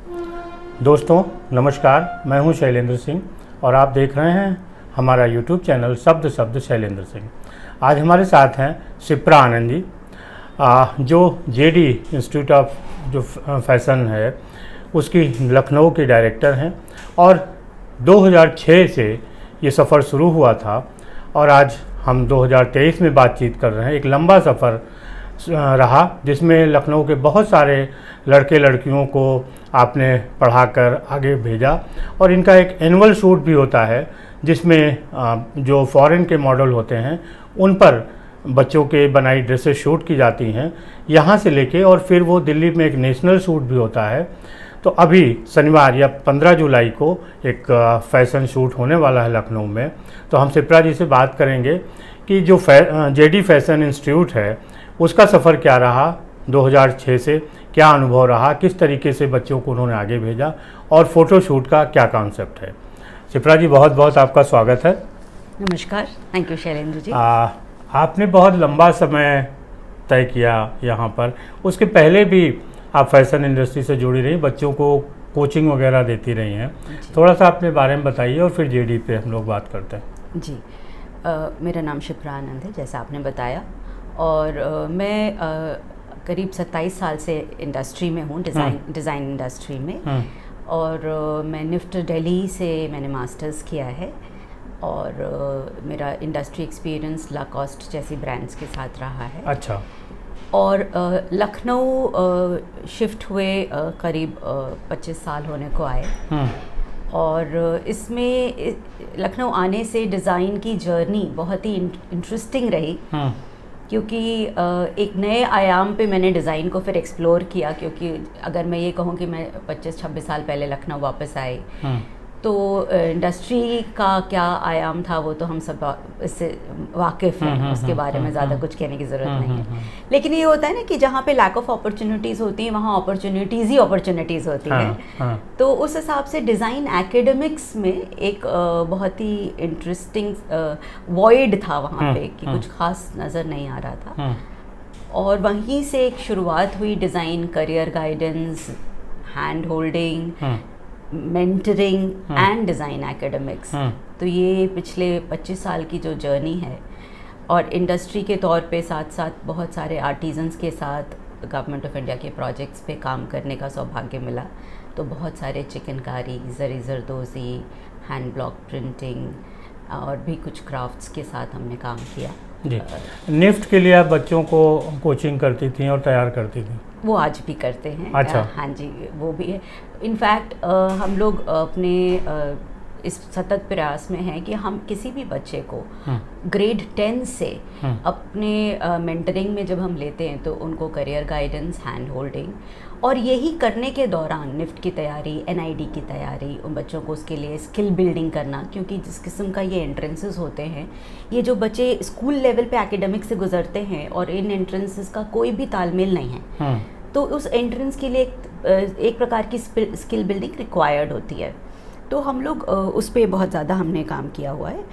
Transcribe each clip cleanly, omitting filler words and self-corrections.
दोस्तों नमस्कार, मैं हूं शैलेंद्र सिंह और आप देख रहे हैं हमारा यूट्यूब चैनल शब्द शैलेंद्र सिंह। आज हमारे साथ हैं शिप्रा आनंद जी, जो जेडी इंस्टीट्यूट ऑफ जो फैशन है उसकी लखनऊ के डायरेक्टर हैं और 2006 से ये सफ़र शुरू हुआ था और आज हम 2023 में बातचीत कर रहे हैं। एक लंबा सफ़र रहा जिसमें लखनऊ के बहुत सारे लड़के लड़कियों को आपने पढ़ाकर आगे भेजा और इनका एक एनुअल शूट भी होता है जिसमें जो फॉरेन के मॉडल होते हैं उन पर बच्चों के बनाई ड्रेसेस शूट की जाती हैं यहाँ से लेके, और फिर वो दिल्ली में एक नेशनल शूट भी होता है। तो अभी शनिवार या 15 जुलाई को एक फैशन शूट होने वाला है लखनऊ में। तो हम शिप्रा जी से बात करेंगे कि जो जेडी फैशन इंस्टीट्यूट है उसका सफ़र क्या रहा, 2006 से क्या अनुभव रहा, किस तरीके से बच्चों को उन्होंने आगे भेजा और फ़ोटोशूट का क्या कॉन्सेप्ट है। शिप्रा जी बहुत बहुत आपका स्वागत है। नमस्कार, थैंक यू शैलेंद्र जी। आपने बहुत लंबा समय तय किया यहाँ पर, उसके पहले भी आप फैशन इंडस्ट्री से जुड़ी रही, बच्चों को कोचिंग वगैरह देती रही हैं। थोड़ा सा अपने बारे में बताइए और फिर जेडी पे हम लोग बात करते हैं। जी, मेरा नाम शिप्रा आनंद है जैसा आपने बताया, और मैं करीब 27 साल से इंडस्ट्री में हूँ, डिज़ाइन इंडस्ट्री में। और मैं निफ्ट दिल्ली से मैंने मास्टर्स किया है और मेरा इंडस्ट्री एक्सपीरियंस लाकॉस्ट जैसी ब्रांड्स के साथ रहा है। अच्छा। और लखनऊ शिफ्ट हुए करीब 25 साल होने को आए। और इसमें लखनऊ आने से डिज़ाइन की जर्नी बहुत ही इंटरेस्टिंग रही, क्योंकि एक नए आयाम पे मैंने डिज़ाइन को फिर एक्सप्लोर किया। क्योंकि अगर मैं ये कहूँ कि मैं 25-26 साल पहले लखनऊ वापस आई, तो इंडस्ट्री का क्या आयाम था वो तो हम सब इससे वाकिफ़ हैं, उसके बारे में ज़्यादा कुछ कहने की ज़रूरत नहीं है। लेकिन ये होता है ना कि जहाँ पे लैक ऑफ अपॉर्चुनिटीज़ होती हैं वहाँ अपॉर्चुनिटीज़ ही अपॉर्चुनिटीज़ होती हैं। तो उस हिसाब से डिज़ाइन एकेडमिक्स में एक बहुत ही इंटरेस्टिंग वॉइड था वहाँ पे कि कुछ खास नज़र नहीं आ रहा था। और वहीं से एक शुरुआत हुई design career guidance, hand holding, mentoring and design academics. तो ये पिछले 25 साल की जो जर्नी है, और इंडस्ट्री के तौर पे साथ साथ बहुत सारे आर्टिजन्स के साथ गवर्नमेंट ऑफ इंडिया के प्रोजेक्ट्स पे काम करने का सौभाग्य मिला। तो बहुत सारे चिकनकारी, जरी जरदोज़ी, हैंड ब्लॉक प्रिंटिंग और भी कुछ क्राफ्ट्स के साथ हमने काम किया। जी। निफ्ट के लिए आप बच्चों को कोचिंग करती थी और तैयार करती थी? वो आज भी करते हैं। अच्छा। हाँ जी, वो भी है। इनफैक्ट हम लोग अपने इस सतत प्रयास में हैं कि हम किसी भी बच्चे को ग्रेड 10 से अपने मेंटरिंग में जब हम लेते हैं तो उनको करियर गाइडेंस, हैंड होल्डिंग, और यही करने के दौरान निफ्ट की तैयारी, एनआईडी की तैयारी, उन बच्चों को उसके लिए स्किल बिल्डिंग करना। क्योंकि जिस किस्म का ये एंट्रेंसेस होते हैं, ये जो बच्चे स्कूल लेवल पे एकेडमिक से गुजरते हैं और इन एंट्रेंसेस का कोई भी तालमेल नहीं है, तो उस एंट्रेंस के लिए एक प्रकार की स्किल बिल्डिंग रिक्वायर्ड होती है। तो हम लोग उस पर बहुत ज़्यादा हमने काम किया हुआ है।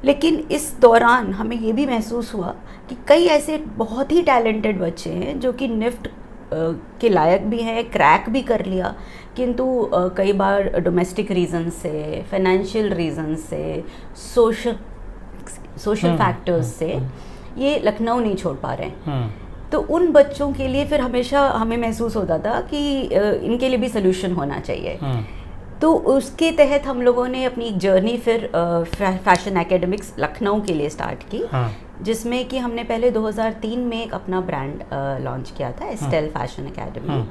लेकिन इस दौरान हमें ये भी महसूस हुआ कि कई ऐसे बहुत ही टैलेंटेड बच्चे हैं जो कि निफ्ट के लायक भी हैं, क्रैक भी कर लिया, किंतु कई बार डोमेस्टिक रीज़न से, फाइनेंशियल रीज़न से, सोशल फैक्टर्स से ये लखनऊ नहीं छोड़ पा रहे हैं। तो उन बच्चों के लिए फिर हमेशा हमें महसूस होता था कि इनके लिए भी सोल्यूशन होना चाहिए। तो उसके तहत हम लोगों ने अपनी जर्नी फिर फैशन एकेडमिक्स लखनऊ के लिए स्टार्ट की, जिसमें कि हमने पहले 2003 में एक अपना ब्रांड लॉन्च किया था, एस्टेल फैशन एकेडमी,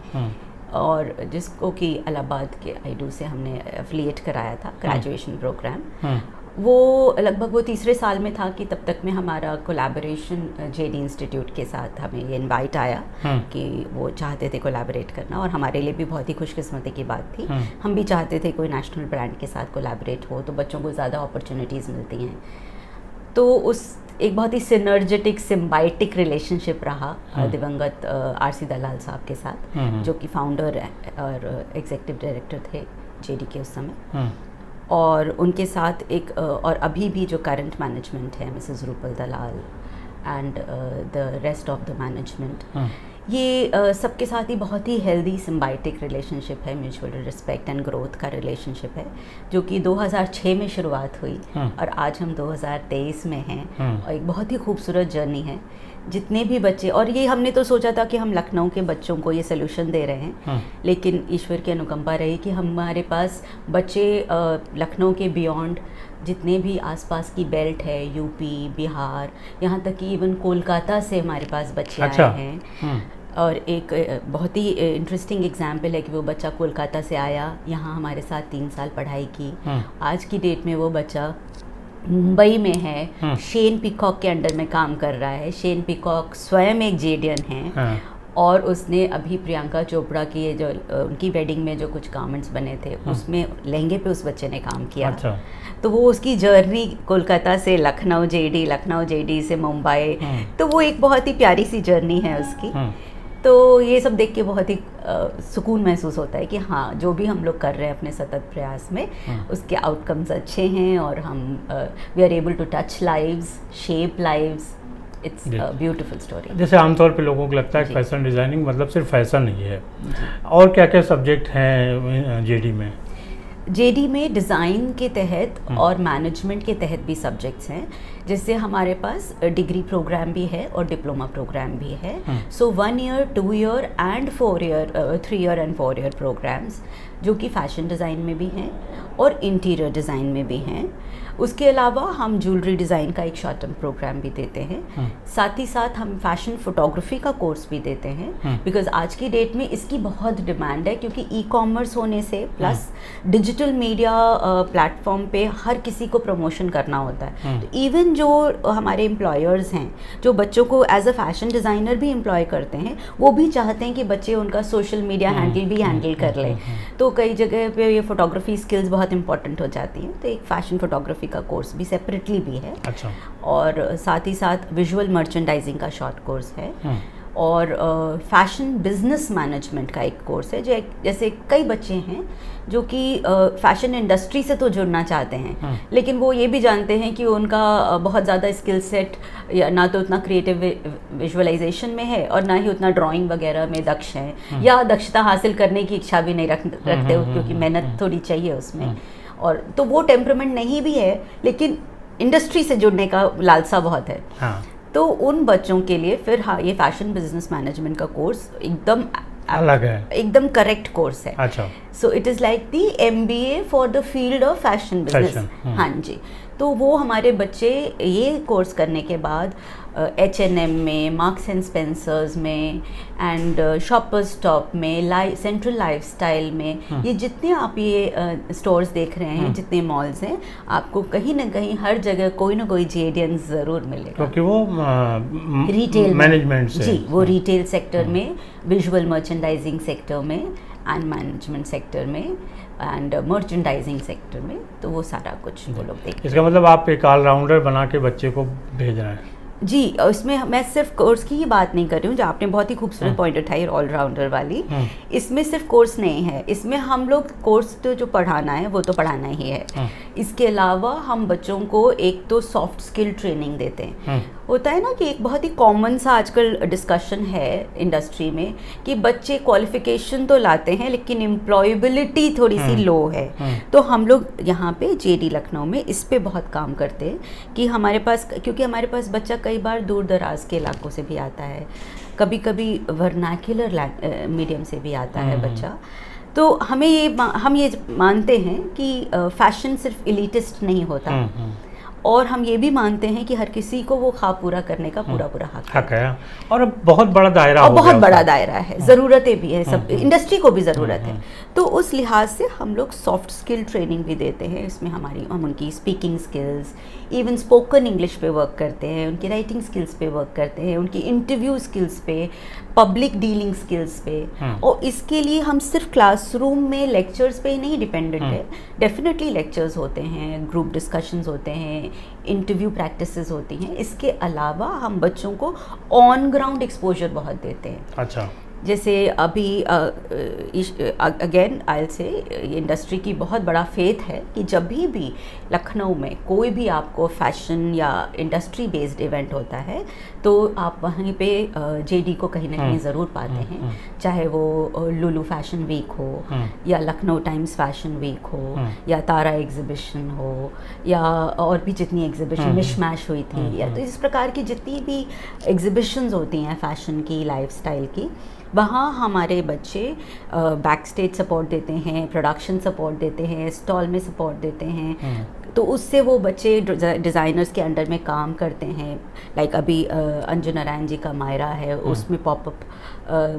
और जिसको कि इलाहाबाद के आईडू से हमने एफिलिएट कराया था ग्रेजुएशन प्रोग्राम। वो लगभग वो तीसरे साल में था कि तब तक में हमारा कोलैबोरेशन जेडी इंस्टीट्यूट के साथ हमें ये इनवाइट आया कि वो चाहते थे कोलैबोरेट करना, और हमारे लिए भी बहुत ही खुशकिस्मती की बात थी। हम भी चाहते थे कोई नेशनल ब्रांड के साथ कोलैबोरेट हो तो बच्चों को ज़्यादा अपॉर्चुनिटीज़ मिलती हैं। तो उस एक बहुत ही सिनर्जेटिक, सिम्बाइटिक रिलेशनशिप रहा दिवंगत आरसी दलाल साहब के साथ, जो कि फाउंडर और एग्जीक्यूटिव डायरेक्टर थे जेडी के उस समय। और उनके साथ एक और अभी भी जो करंट मैनेजमेंट है, Mrs Rupal Dalal and the rest of the management, ये सबके साथ ही बहुत ही हेल्दी सिम्बायोटिक रिलेशनशिप है, म्यूचुअल रिस्पेक्ट एंड ग्रोथ का रिलेशनशिप है, जो कि 2006 में शुरुआत हुई और आज हम 2023 में हैं और एक बहुत ही खूबसूरत जर्नी है। जितने भी बच्चे, और ये हमने तो सोचा था कि हम लखनऊ के बच्चों को ये सोल्यूशन दे रहे हैं, लेकिन ईश्वर की अनुकंपा रही कि हमारे पास बच्चे लखनऊ के बियॉन्ड जितने भी आसपास की बेल्ट है, यूपी, बिहार, यहाँ तक कि इवन कोलकाता से हमारे पास बच्चे आए हैं। और एक बहुत ही इंटरेस्टिंग एग्जाम्पल है कि वो बच्चा कोलकाता से आया, यहाँ हमारे साथ 3 साल पढ़ाई की। आज की डेट में वो बच्चा मुंबई में है, शेन पीकॉक के अंडर में काम कर रहा है। शेन पीकॉक स्वयं एक जेडियन है और उसने अभी प्रियंका चोपड़ा की जो उनकी वेडिंग में जो कुछ गारमेंट्स बने थे उसमें लहंगे पे उस बच्चे ने काम किया। अच्छा। तो वो उसकी जर्नी कोलकाता से लखनऊ जेडी, लखनऊ जेडी से मुंबई, तो वो एक बहुत ही प्यारी सी जर्नी है उसकी। तो ये सब देख के बहुत ही सुकून महसूस होता है कि हाँ, जो भी हम लोग कर रहे हैं अपने सतत प्रयास में उसके आउटकम्स अच्छे हैं और हम we are able to touch lives, shape lives. It's a beautiful story. जैसे आमतौर पे लोगों को लगता है कि फैशन डिज़ाइनिंग मतलब सिर्फ फैशन ही है, और क्या क्या सब्जेक्ट हैं जेडी में? जेडी में डिज़ाइन के तहत और मैनेजमेंट के तहत भी सब्जेक्ट्स हैं, जिससे हमारे पास डिग्री प्रोग्राम भी है और डिप्लोमा प्रोग्राम भी है। So 1 year, 2 year and 4 year, 3 year and 4 year programs जो कि फैशन डिज़ाइन में भी हैं और इंटीरियर डिज़ाइन में भी हैं। उसके अलावा हम ज्वेलरी डिज़ाइन का एक शॉर्ट टर्म प्रोग्राम भी देते हैं। साथ ही साथ हम फैशन फोटोग्राफी का कोर्स भी देते हैं, बिकॉज आज की डेट में इसकी बहुत डिमांड है, क्योंकि ई कॉमर्स होने से प्लस डिजिटल मीडिया प्लेटफॉर्म पे हर किसी को प्रमोशन करना होता है। तो इवन जो हमारे एम्प्लॉयर्स हैं जो बच्चों को एज अ फैशन डिज़ाइनर भी एम्प्लॉय करते हैं, वो भी चाहते हैं कि बच्चे उनका सोशल मीडिया हैंडल भी हैंडल कर लें। तो कई जगह पे ये फोटोग्राफी स्किल्स बहुत इंपॉर्टेंट हो जाती हैं, तो एक फैशन फोटोग्राफी का कोर्स भी सेपरेटली भी है। अच्छा। और साथ ही साथ विजुअल मर्चेंडाइजिंग का शॉर्ट कोर्स है और फैशन बिजनेस मैनेजमेंट का एक कोर्स है। जैसे कई बच्चे हैं जो कि फैशन इंडस्ट्री से तो जुड़ना चाहते हैं, लेकिन वो ये भी जानते हैं कि उनका बहुत ज़्यादा स्किल सेट या ना तो उतना क्रिएटिव विजुअलाइजेशन में है और ना ही उतना ड्राइंग वगैरह में दक्ष हैं, या दक्षता हासिल करने की इच्छा भी नहीं रखते क्योंकि मेहनत थोड़ी चाहिए उसमें, और तो वो टेम्परामेंट नहीं भी है, लेकिन इंडस्ट्री से जुड़ने का लालसा बहुत है। तो उन बच्चों के लिए फिर हाँ, ये फैशन बिजनेस मैनेजमेंट का कोर्स एकदम अलग है, एकदम करेक्ट कोर्स है। अच्छा। So it is like the MBA for the field of fashion business. हाँ जी। तो वो हमारे बच्चे ये कोर्स करने के बाद H&M में, मार्क्स एंड स्पेंसर्स में एंड शॉपर्स स्टॉप में, सेंट्रल लाइफस्टाइल में, ये जितने आप ये स्टोर्स देख रहे हैं, जितने मॉल्स हैं, आपको कहीं ना कहीं हर जगह कोई ना कोई जेडियन ज़रूर मिलेगा, क्योंकि वो रिटेल मैनेजमेंट से, जी, वो रिटेल सेक्टर में, विजुअल मर्चेंडाइजिंग सेक्टर में एंड मैनेजमेंट सेक्टर में एंड मर्चेंडाइजिंग सेक्टर में, तो वो सारा कुछ वो लोग देखते हैं। इसका मतलब आप एक ऑलराउंडर बना के बच्चे को भेज रहे हैं? जी, इसमें मैं सिर्फ कोर्स की ही बात नहीं कर रही हूँ, जो आपने बहुत ही खूबसूरत पॉइंट उठाई ऑलराउंडर वाली। इसमें सिर्फ कोर्स नहीं है, इसमें हम लोग कोर्स तो जो पढ़ाना है वो तो पढ़ाना ही है। इसके अलावा हम बच्चों को एक तो सॉफ्ट स्किल ट्रेनिंग देते हैं। होता है ना कि एक बहुत ही कॉमन सा आजकल डिस्कशन है इंडस्ट्री में कि बच्चे क्वालिफिकेशन तो लाते हैं लेकिन एम्प्लॉयबिलिटी थोड़ी सी लो है। तो हम लोग यहाँ पे जेडी लखनऊ में इस पे बहुत काम करते हैं कि हमारे पास, क्योंकि हमारे पास बच्चा कई बार दूर दराज के इलाकों से भी आता है, कभी कभी वर्नाक्युलर मीडियम से भी आता है बच्चा। तो हम ये मानते हैं कि फैशन सिर्फ एलिटिस्ट नहीं होता, और हम ये भी मानते हैं कि हर किसी को वो ख्वाब पूरा करने का पूरा हक है। और बहुत बड़ा दायरा, और बहुत बड़ा दायरा है, ज़रूरतें भी है, सब इंडस्ट्री को भी ज़रूरत है। तो उस लिहाज से हम लोग सॉफ्ट स्किल ट्रेनिंग भी देते हैं। इसमें हम उनकी speaking skills, even spoken English पे वर्क करते हैं, उनकी राइटिंग स्किल्स पे वर्क करते हैं, उनकी इंटरव्यू स्किल्स पे, पब्लिक डीलिंग स्किल्स पे। और इसके लिए हम सिर्फ क्लासरूम में लेक्चर्स पे ही नहीं डिपेंडेंट है, डेफिनेटली लेक्चर्स होते हैं, ग्रुप डिस्कशंस होते हैं, इंटरव्यू प्रैक्टिसेस होती हैं। इसके अलावा हम बच्चों को ऑन ग्राउंड एक्सपोजर बहुत देते हैं। अच्छा। जैसे अभी again I will say industry की बहुत बड़ा फेथ है कि जब भी लखनऊ में कोई भी आपको फैशन या इंडस्ट्री बेस्ड इवेंट होता है तो आप वहीं पे जेडी को कहीं ना कहीं ज़रूर पाते हैं, चाहे वो लुलु फैशन वीक हो या लखनऊ टाइम्स फैशन वीक हो या तारा एग्जीबिशन हो या और भी जितनी एग्जीबिशन मिशमैश हुई थी या तो इस प्रकार की जितनी भी एग्जीबिशंस होती हैं फैशन की, लाइफस्टाइल की, वहाँ हमारे बच्चे बैक स्टेज सपोर्ट देते हैं, प्रोडक्शन सपोर्ट देते हैं, स्टॉल में सपोर्ट देते हैं। तो उससे वो बच्चे डिज़ाइनर्स के अंडर में काम करते हैं। लाइक अभी अंजू नारायण जी का मायरा है, उसमें पॉपअप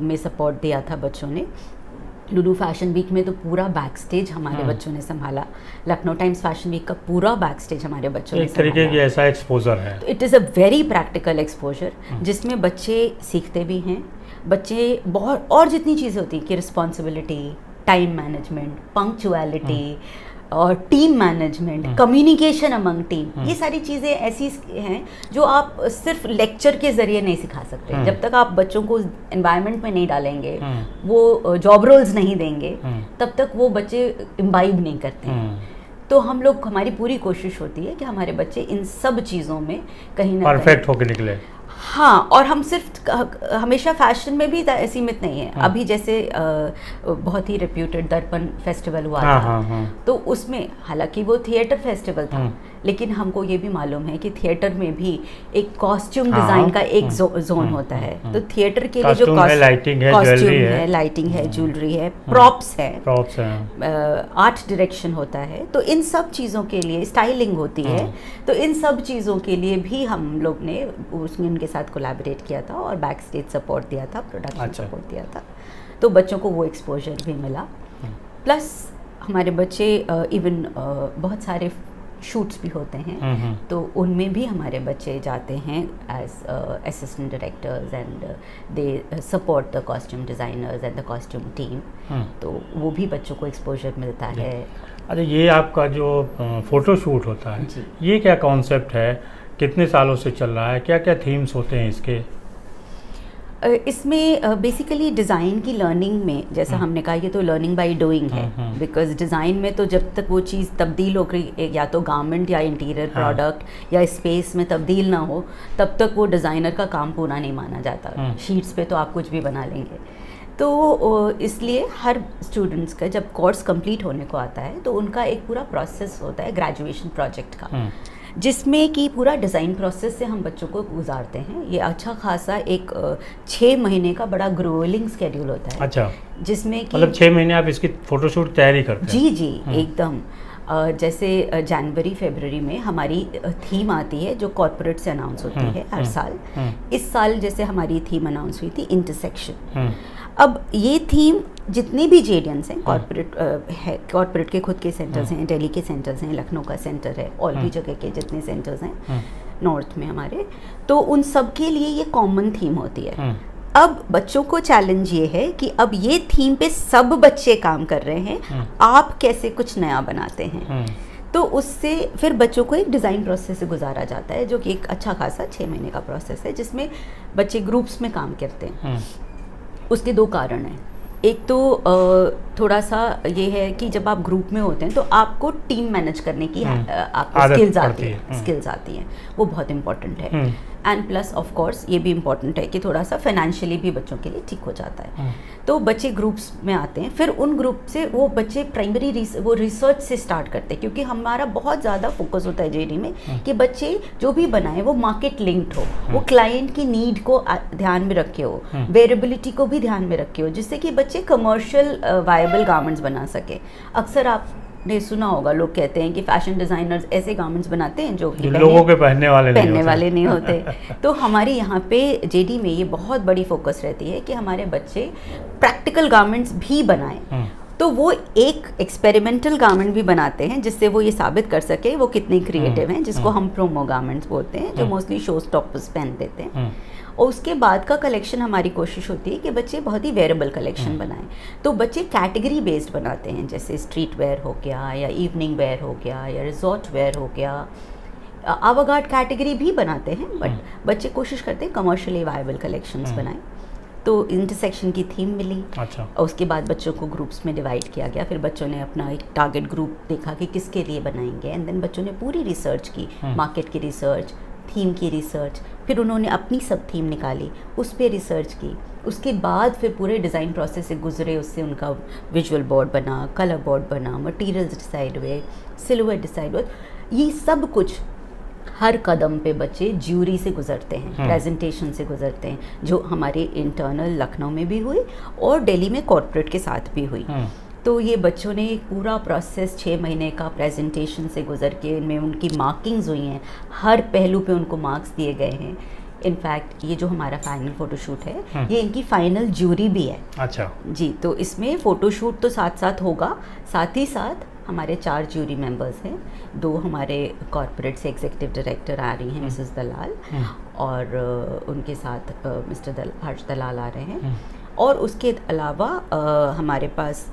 में सपोर्ट दिया था बच्चों ने। लुलु फैशन वीक में तो पूरा बैक स्टेज हमारे बच्चों ने संभाला। लखनऊ टाइम्स फैशन वीक का पूरा बैक स्टेज हमारे बच्चों ने संभाला। एक तरीके की ऐसा एक्सपोजर है। It is a very practical exposure जिसमें बच्चे सीखते भी हैं। बच्चे बहुत और जितनी चीज़ें होती हैं कि रिस्पॉन्सिबिलिटी, टाइम मैनेजमेंट, पंक्चुअलिटी और team management, communication among team, ये सारी चीज़ें ऐसी हैं जो आप सिर्फ लेक्चर के ज़रिए नहीं सिखा सकते। जब तक आप बच्चों को एनवायरनमेंट में नहीं डालेंगे, वो जॉब रोल्स नहीं देंगे, तब तक वो बच्चे इम्बाइब नहीं करते हैं। तो हम लोग, हमारी पूरी कोशिश होती है कि हमारे बच्चे इन सब चीज़ों में कहीं ना परफेक्ट होकर निकले। हाँ, और हम सिर्फ हमेशा फैशन में भी सीमित नहीं है। अभी जैसे बहुत ही रेप्यूटेड दर्पण फेस्टिवल हुआ था, तो उसमें हालांकि वो थिएटर फेस्टिवल था, लेकिन हमको ये भी मालूम है कि थिएटर में भी एक कॉस्ट्यूम डिज़ाइन का एक जोन होता है। तो थिएटर के लिए जो लाइटिंग है, लाइटिंग है, ज्वेलरी है, प्रॉप्स है, आर्ट डायरेक्शन होता है, तो इन सब चीज़ों के लिए स्टाइलिंग होती है। तो इन सब चीज़ों के लिए भी हम लोग ने उसमें उनके साथ कोलैबोरेट किया था और बैक स्टेज सपोर्ट दिया था, प्रोडक्शन सपोर्ट दिया था। तो बच्चों को वो एक्सपोजर भी मिला। प्लस हमारे बच्चे इवन बहुत सारे शूट्स भी होते हैं, तो उनमें भी हमारे बच्चे जाते हैं as assistant directors and they support the costume designers and the costume team. तो वो भी बच्चों को एक्सपोजर मिलता है। अच्छा, ये आपका जो फ़ोटो शूट होता है, ये क्या कॉन्सेप्ट है, कितने सालों से चल रहा है, क्या क्या थीम्स होते हैं इसके? इसमें बेसिकली डिज़ाइन की लर्निंग में, जैसा हमने कहा, ये तो लर्निंग बाय डूइंग है। बिकॉज डिज़ाइन में तो जब तक वो चीज़ तब्दील हो गई, या तो गारमेंट या इंटीरियर प्रोडक्ट या स्पेस में तब्दील ना हो, तब तक वो डिज़ाइनर का काम पूरा नहीं माना जाता। शीट्स पे तो आप कुछ भी बना लेंगे। तो इसलिए हर स्टूडेंट्स का जब कोर्स कंप्लीट होने को आता है तो उनका एक पूरा प्रोसेस होता है ग्रेजुएशन प्रोजेक्ट का, जिसमें कि पूरा डिज़ाइन प्रोसेस से हम बच्चों को गुजारते हैं। ये अच्छा खासा एक 6 महीने का बड़ा ग्रोलिंग स्केड्यूल होता है। अच्छा, जिसमें कि मतलब 6 महीने आप इसकी फ़ोटोशूट तैयारी करते हैं? जी जी, एकदम। जैसे जनवरी फरवरी में हमारी थीम आती है जो कॉर्पोरेट से अनाउंस होती है हर साल। इस साल जैसे हमारी थीम अनाउंस हुई थी इंटरसेक्शन। अब ये थीम जितने भी जेडियंस हैं, कॉर्पोरेट के खुद के सेंटर्स हैं, दिल्ली के सेंटर्स हैं, लखनऊ का सेंटर है, और भी जगह के जितने सेंटर्स हैं नॉर्थ में हमारे, तो उन सब के लिए ये कॉमन थीम होती है। अब बच्चों को चैलेंज ये है कि अब ये थीम पे सब बच्चे काम कर रहे हैं, आप कैसे कुछ नया बनाते हैं। तो उससे फिर बच्चों को एक डिज़ाइन प्रोसेस से गुजारा जाता है, जो कि एक अच्छा खासा 6 महीने का प्रोसेस है, जिसमें बच्चे ग्रुप्स में काम करते हैं। उसके 2 कारण हैं। एक तो थोड़ा सा ये है कि जब आप ग्रुप में होते हैं तो आपको टीम मैनेज करने की आपको स्किल्स आती हैं, वो बहुत इम्पॉर्टेंट है। एंड प्लस ऑफ कोर्स ये भी इम्पॉर्टेंट है कि थोड़ा सा फाइनेंशियली भी बच्चों के लिए ठीक हो जाता है। तो बच्चे ग्रुप्स में आते हैं, फिर उन ग्रुप से वो बच्चे प्राइमरी रिसर्च से स्टार्ट करते हैं, क्योंकि हमारा बहुत ज़्यादा फोकस होता है जेडी में कि बच्चे जो भी बनाए वो मार्केट लिंक्ड हो, वो क्लाइंट की नीड को ध्यान में रखे हो, वेरेबिलिटी को भी ध्यान में रखे हो, जिससे कि बच्चे कमर्शियल वायबल गारमेंट्स बना सके। अक्सर आपने सुना होगा, लोग कहते हैं कि फैशन डिज़ाइनर्स ऐसे गारमेंट्स बनाते हैं जो कि लोगों के पहनने वाले नहीं होते। तो हमारे यहाँ पे जेडी में ये बहुत बड़ी फोकस रहती है कि हमारे बच्चे प्रैक्टिकल गारमेंट्स भी बनाएं। तो वो एक एक्सपेरिमेंटल गारमेंट भी बनाते हैं जिससे वो ये साबित कर सके वो कितने क्रिएटिव हैं, जिसको हम प्रोमो गारमेंट्स बोलते हैं, जो मोस्टली शो स्टॉपर्स पहन देते हैं। और उसके बाद का कलेक्शन हमारी कोशिश होती है कि बच्चे बहुत ही वेरेबल कलेक्शन बनाएं। तो बच्चे कैटेगरी बेस्ड बनाते हैं, जैसे स्ट्रीट वेयर हो गया, या इवनिंग वेयर हो गया, या रिजॉर्ट वेयर हो गया, अवागार्ड कैटेगरी भी बनाते हैं, बट बच्चे कोशिश करते हैं कमर्शियली वायबल कलेक्शंस बनाएं। तो इंटरसेक्शन की थीम मिली। अच्छा। और उसके बाद बच्चों को ग्रुप्स में डिवाइड किया गया, फिर बच्चों ने अपना एक टारगेट ग्रुप देखा कि किसके लिए बनाएंगे, एंड देन बच्चों ने पूरी रिसर्च की, मार्केट की रिसर्च, थीम की रिसर्च, फिर उन्होंने अपनी सब थीम निकाली, उस पर रिसर्च की, उसके बाद फिर पूरे डिज़ाइन प्रोसेस से गुजरे, उससे उनका विजुअल बोर्ड बना, कलर बोर्ड बना, मटेरियल्स डिसाइड हुए, सिलुएट डिसाइड हुए। ये सब कुछ हर कदम पे बच्चे ज्यूरी से गुजरते हैं, प्रेजेंटेशन से गुजरते हैं, जो हमारे इंटरनल लखनऊ में भी हुई और दिल्ली में कॉर्पोरेट के साथ भी हुई। तो ये बच्चों ने एक पूरा प्रोसेस 6 महीने का प्रेजेंटेशन से गुजर के, इनमें उनकी मार्किंग्स हुई हैं, हर पहलू पे उनको मार्क्स दिए गए हैं। इनफैक्ट ये जो हमारा फाइनल फ़ोटोशूट है, ये इनकी फाइनल ज्यूरी भी है। अच्छा जी, तो इसमें फ़ोटोशूट तो साथ साथ होगा, साथ ही साथ हमारे 4 ज्यूरी मेंबर्स हैं, 2 हमारे कॉर्पोरेट से एग्जीक्यूटिव डायरेक्टर आ रही हैं, मिसेस दलाल, और उनके साथ मिस्टर हर्ष दलाल आ रहे हैं, और उसके अलावा हमारे पास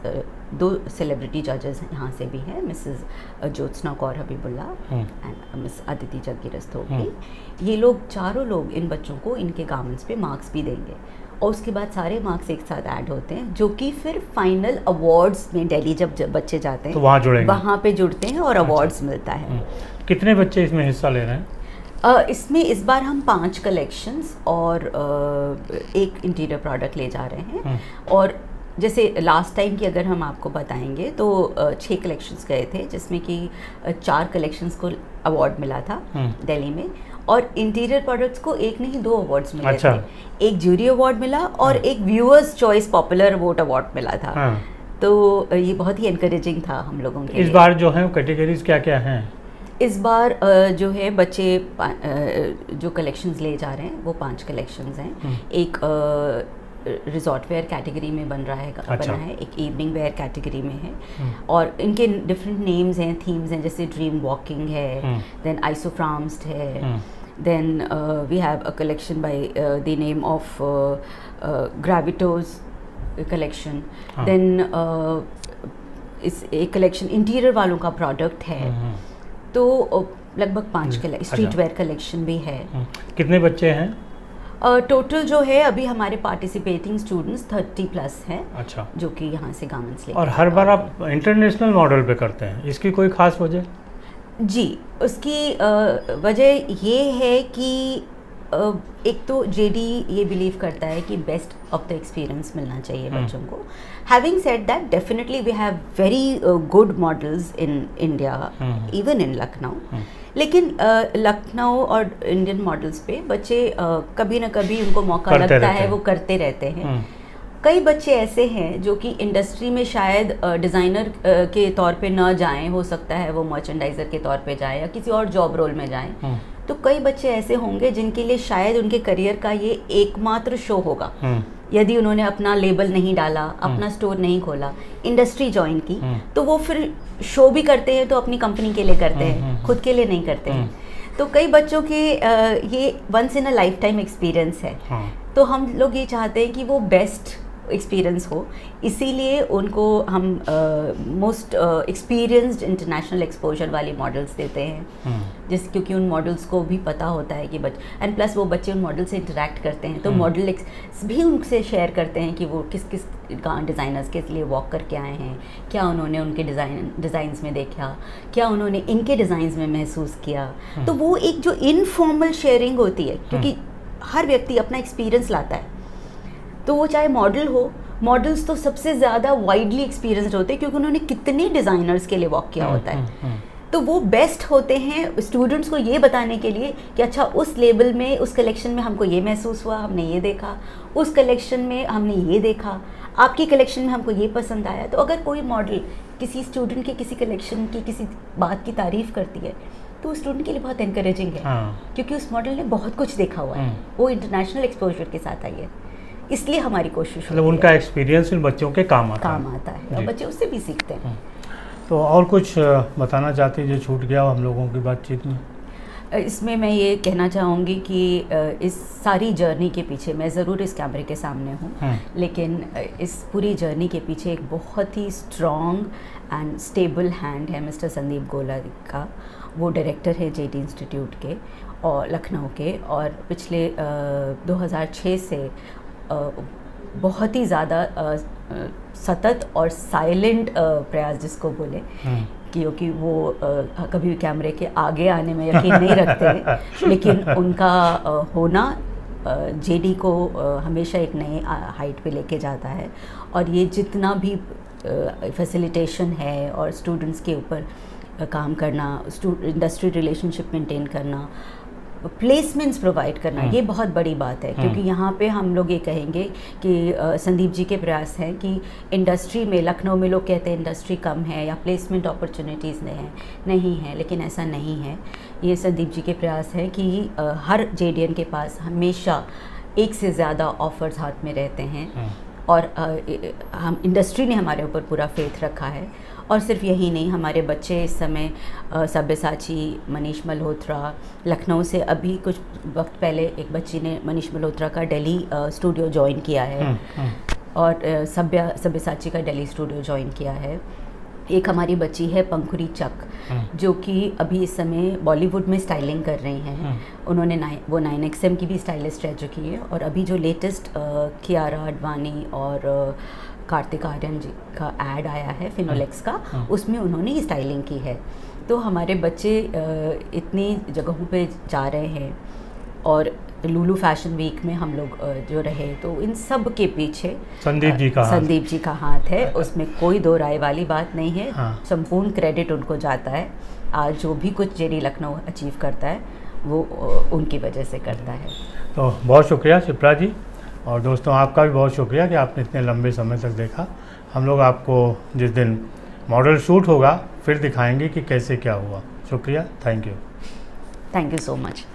2 सेलिब्रिटी जजेस यहाँ से भी हैं, Mrs Jyotsna Kaur Habibullah and miss Aditi Jaggi Rastogi. ये लोग चारों लोग इन बच्चों को इनके गारमेंट्स पे मार्क्स भी देंगे, और उसके बाद सारे मार्क्स एक साथ ऐड होते हैं, जो कि फिर फाइनल अवार्ड्स में दिल्ली जब बच्चे जाते हैं तो वहाँ जुड़ेंगे, वहाँ पे जुड़ते हैं और अवार्ड्स मिलता है। कितने बच्चे इसमें हिस्सा ले रहे हैं? इसमें इस बार हम 5 कलेक्शंस और 1 इंटीरियर प्रोडक्ट ले जा रहे हैं। और जैसे लास्ट टाइम की अगर हम आपको बताएंगे तो 6 कलेक्शंस गए थे, जिसमें कि 4 कलेक्शंस को अवार्ड मिला था दिल्ली में, और इंटीरियर प्रोडक्ट्स को 1 नहीं 2 अवार्ड्स मिले थे। एक ज्यूरी अवार्ड मिला और एक viewers choice popular vote award मिला था। तो ये बहुत ही एनकरेजिंग था हम लोगों के लिए। इस बार जो है कैटेगरीज क्या क्या हैं? इस बार जो है बच्चे जो कलेक्शंस ले जा रहे हैं वो 5 कलेक्शंस हैं। एक रिजॉर्ट वेयर कैटेगरी में बन रहा है, बना है, एक इवनिंग वेयर कैटेगरी में है, और इनके डिफरेंट नेम्स हैं, थीम्स हैं, जैसे ड्रीम वॉकिंग है, देन आइसोफ्राम्स्ड है, then we have a collection by the name of ग्रेविटोज कलेक्शन, देन इस एक कलेक्शन इंटीरियर वालों का प्रोडक्ट है। तो लगभग 5 स्ट्रीट वेयर कलेक्शन भी है। कितने बच्चे हैं? टोटल जो है अभी हमारे पार्टिसिपेटिंग स्टूडेंट्स 30+ हैं। अच्छा, जो कि यहाँ से गारमेंट्स लेकर। और हर बार आप इंटरनेशनल मॉडल पे करते हैं, इसकी कोई खास वजह? जी, उसकी वजह ये है कि एक तो जेडी ये बिलीव करता है कि बेस्ट ऑफ द एक्सपीरियंस मिलना चाहिए बच्चों को। Having said that, definitely we have very good models in India, even in Lucknow, लेकिन लखनऊ और इंडियन मॉडल्स पे बच्चे कभी ना कभी उनको मौका लगता है, वो करते रहते हैं। कई बच्चे ऐसे हैं जो कि इंडस्ट्री में शायद डिज़ाइनर के तौर पे ना जाएं, हो सकता है वो मर्चेंडाइज़र के तौर पे जाएं या किसी और जॉब रोल में जाएं। तो कई बच्चे ऐसे होंगे जिनके लिए शायद उनके करियर का ये एकमात्र शो होगा, यदि उन्होंने अपना लेबल नहीं डाला, अपना स्टोर नहीं खोला, इंडस्ट्री ज्वाइन की, तो वो फिर शो भी करते हैं तो अपनी कंपनी के लिए करते हैं, खुद के लिए नहीं करते हैं। तो कई बच्चों के ये once in a lifetime experience है। तो हम लोग ये चाहते हैं कि वो बेस्ट एक्सपीरियंस हो, इसीलिए उनको हम मोस्ट एक्सपीरियंस्ड इंटरनेशनल एक्सपोजर वाली मॉडल्स देते हैं, जिस क्योंकि उन मॉडल्स को भी पता होता है कि एंड प्लस वो बच्चे उन मॉडल से इंटरेक्ट करते हैं, तो मॉडल भी उनसे शेयर करते हैं कि वो किस किस डिज़ाइनर्स के लिए वॉक करके आए हैं, क्या उन्होंने उनके डिज़ाइंस में देखा, क्या उन्होंने इनके डिज़ाइंस में महसूस किया। तो वो एक जो इनफॉर्मल शेयरिंग होती है, क्योंकि हर व्यक्ति अपना एक्सपीरियंस लाता है, तो वो चाहे मॉडल हो, मॉडल्स तो सबसे ज़्यादा वाइडली एक्सपीरियंस्ड होते हैं क्योंकि उन्होंने कितने डिज़ाइनर्स के लिए वॉक किया होता है। तो वो बेस्ट होते हैं स्टूडेंट्स को ये बताने के लिए कि अच्छा उस लेबल में, उस कलेक्शन में हमको ये महसूस हुआ, हमने ये देखा, उस कलेक्शन में हमने ये देखा, आपकी कलेक्शन में हमको ये पसंद आया। तो अगर कोई मॉडल किसी स्टूडेंट के किसी कलेक्शन की किसी बात की तारीफ़ करती है तो उस स्टूडेंट के लिए बहुत एनकरेजिंग है, क्योंकि उस मॉडल ने बहुत कुछ देखा हुआ है, वो इंटरनेशनल एक्सपोजर के साथ आई है। इसलिए हमारी कोशिश मतलब उनका एक्सपीरियंस इन बच्चों के काम आता है और बच्चे उससे भी सीखते हैं। तो और कुछ बताना चाहती जो छूट गया हम लोगों की बातचीत में? इसमें मैं ये कहना चाहूँगी कि इस सारी जर्नी के पीछे, मैं ज़रूर इस कैमरे के सामने हूँ, लेकिन इस पूरी जर्नी के पीछे एक बहुत ही स्ट्रॉन्ग एंड स्टेबल हैंड है मिस्टर संदीप गोला का। वो डायरेक्टर है जेडी इंस्टीट्यूट के और लखनऊ के, और पिछले 2006 से बहुत ही ज़्यादा सतत और साइलेंट प्रयास जिसको बोले, क्योंकि वो कभी कैमरे के आगे आने में यकीन नहीं रखते लेकिन उनका होना जेडी को हमेशा एक नए हाइट पे लेके जाता है। और ये जितना भी फैसिलिटेशन है और स्टूडेंट्स के ऊपर काम करना, इंडस्ट्री रिलेशनशिप मेंटेन करना, प्लेसमेंट्स प्रोवाइड करना, ये बहुत बड़ी बात है। क्योंकि यहाँ पे हम लोग ये कहेंगे कि संदीप जी के प्रयास हैं कि इंडस्ट्री में, लखनऊ में लोग कहते हैं इंडस्ट्री कम है या प्लेसमेंट अपॉर्चुनिटीज़ नहीं है, लेकिन ऐसा नहीं है। ये संदीप जी के प्रयास है कि हर जेडीएन के पास हमेशा एक से ज़्यादा ऑफर्स हाथ में रहते हैं और हम इंडस्ट्री ने हमारे ऊपर पूरा फेथ रखा है। और सिर्फ यही नहीं, हमारे बच्चे इस समय सब्यसाची, मनीष मल्होत्रा, लखनऊ से अभी कुछ वक्त पहले एक बच्ची ने मनीष मल्होत्रा का दिल्ली स्टूडियो ज्वाइन किया है और सब्यसाची का दिल्ली स्टूडियो ज्वाइन किया है। एक हमारी बच्ची है पंखुरी चक, जो कि अभी इस समय बॉलीवुड में स्टाइलिंग कर रही हैं। उन्होंने वो 9XM की भी स्टाइलिस्ट रह चुकी है और अभी जो लेटेस्ट कियारा अडवाणी और कार्तिक आर्यन जी का ऐड आया है फिनोलेक्स का, उसमें उन्होंने ही स्टाइलिंग की है। तो हमारे बच्चे इतनी जगहों पे जा रहे हैं और लुलु फैशन वीक में हम लोग जो रहे, तो इन सब के पीछे संदीप जी का हाथ है, उसमें कोई दो राय वाली बात नहीं है। संपूर्ण क्रेडिट उनको जाता है। आज जो भी कुछ जेडी लखनऊ अचीव करता है वो उनकी वजह से करता है। तो बहुत शुक्रिया शिप्रा जी, और दोस्तों आपका भी बहुत शुक्रिया कि आपने इतने लंबे समय तक देखा। हम लोग आपको जिस दिन मॉडल शूट होगा फिर दिखाएंगे कि कैसे क्या हुआ। शुक्रिया, थैंक यू सो मच।